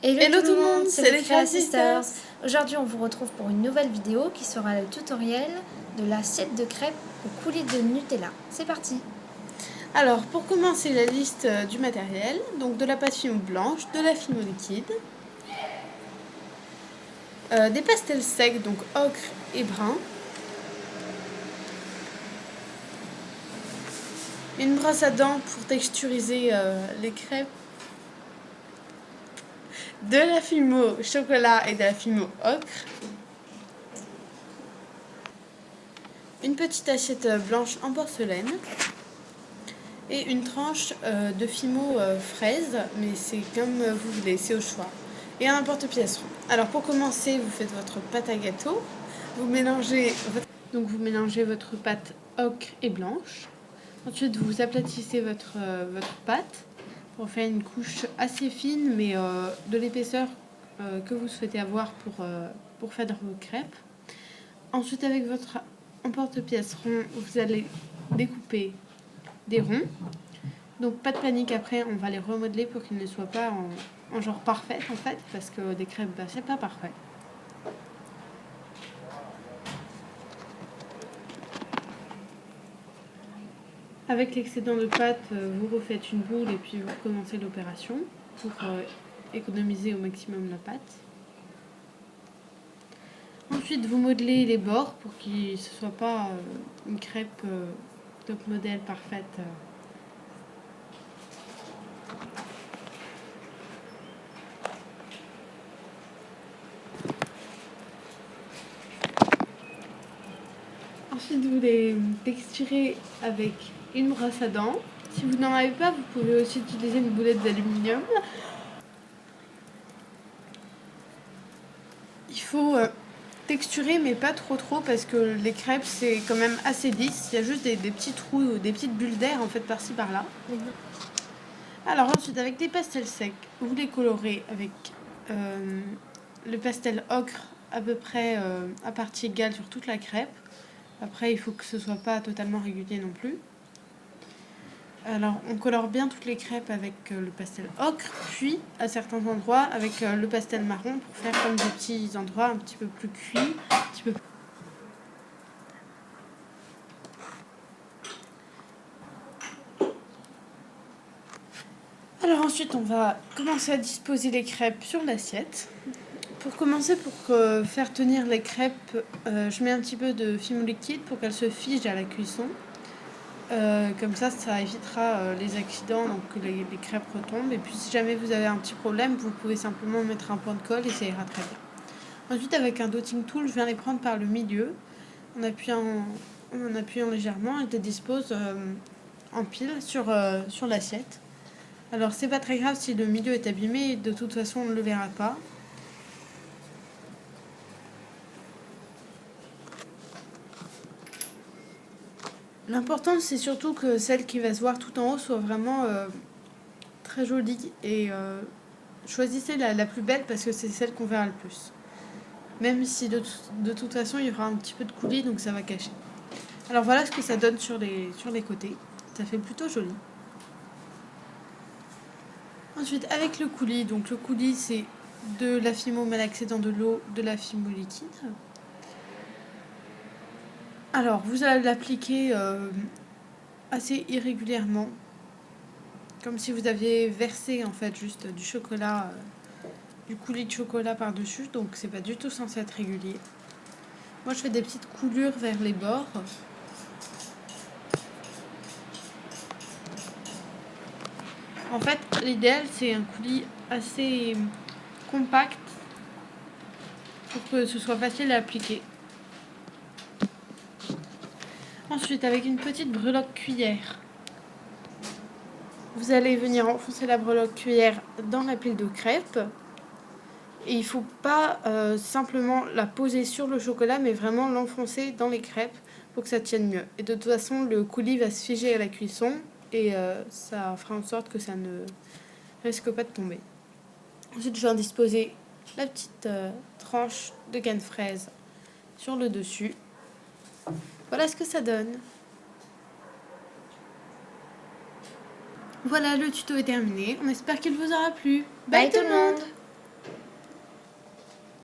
Hello tout le monde, c'est les Créa Sisters. Aujourd'hui, on vous retrouve pour une nouvelle vidéo qui sera le tutoriel de l'assiette de crêpes au coulis de Nutella. C'est parti. Alors, pour commencer la liste du matériel, donc de la pâte fimo blanche, de la fimo liquide, des pastels secs, donc ocre et brun, une brosse à dents pour texturiser les crêpes, de la fimo chocolat et de la fimo ocre, une petite assiette blanche en porcelaine et une tranche de fimo fraise, mais c'est comme vous voulez, c'est au choix, et un porte-pièce rond. Alors pour commencer, vous faites votre pâte à gâteau, vous mélangez votre pâte ocre et blanche. Ensuite, vous aplatissez votre pâte pour faire une couche assez fine, mais de l'épaisseur que vous souhaitez avoir pour faire vos crêpes. Ensuite, avec votre emporte-pièce rond, vous allez découper des ronds. Donc pas de panique, après on va les remodeler pour qu'ils ne soient pas en genre parfait en fait, parce que des crêpes, c'est pas parfait. Avec l'excédent de pâte, vous refaites une boule et puis vous recommencez l'opération pour économiser au maximum la pâte. Ensuite, vous modelez les bords pour qu'il ne soit pas une crêpe top modèle parfaite. Ensuite, vous les texturez avec une brosse à dents. Si vous n'en avez pas, vous pouvez aussi utiliser une boulette d'aluminium. Il faut texturer, mais pas trop parce que les crêpes c'est quand même assez lisse. Il y a juste des petits trous, des petites bulles d'air en fait par-ci par-là. Alors ensuite, avec des pastels secs, vous les colorez avec le pastel ocre à peu près à partie égale sur toute la crêpe. Après, il faut que ce soit pas totalement régulier non plus. Alors, on colore bien toutes les crêpes avec le pastel ocre, puis à certains endroits avec le pastel marron pour faire comme des petits endroits un petit peu plus cuits. Alors ensuite, on va commencer à disposer les crêpes sur l'assiette. Pour commencer, pour faire tenir les crêpes, je mets un petit peu de fimo liquide pour qu'elles se figent à la cuisson. Comme ça évitera les accidents, donc que les crêpes retombent. Et puis si jamais vous avez un petit problème, vous pouvez simplement mettre un point de colle et ça ira très bien. Ensuite, avec un dotting tool, je viens les prendre par le milieu en appuyant légèrement et je les dispose en pile sur l'assiette. Alors c'est pas très grave si le milieu est abîmé, de toute façon on ne le verra pas. L'important c'est surtout que celle qui va se voir tout en haut soit vraiment très jolie et choisissez la plus belle parce que c'est celle qu'on verra le plus. Même si de toute façon il y aura un petit peu de coulis, donc ça va cacher. Alors voilà ce que ça donne sur les côtés. Ça fait plutôt joli. Ensuite avec le coulis, donc le coulis c'est de la fimo malaxée dans de l'eau, de la fimo liquide. Alors vous allez l'appliquer assez irrégulièrement, comme si vous aviez versé en fait juste du chocolat, du coulis de chocolat par-dessus, donc c'est pas du tout censé être régulier. Moi je fais des petites coulures vers les bords. En fait, l'idéal c'est un coulis assez compact pour que ce soit facile à appliquer. Ensuite, avec une petite breloque cuillère, vous allez venir enfoncer la breloque cuillère dans la pile de crêpes. Et il ne faut pas simplement la poser sur le chocolat, mais vraiment l'enfoncer dans les crêpes pour que ça tienne mieux. Et de toute façon, le coulis va se figer à la cuisson et ça fera en sorte que ça ne risque pas de tomber. Ensuite, je viens disposer la petite tranche de canne fraise sur le dessus. Voilà ce que ça donne. Voilà, le tuto est terminé. On espère qu'il vous aura plu. Bye tout le monde!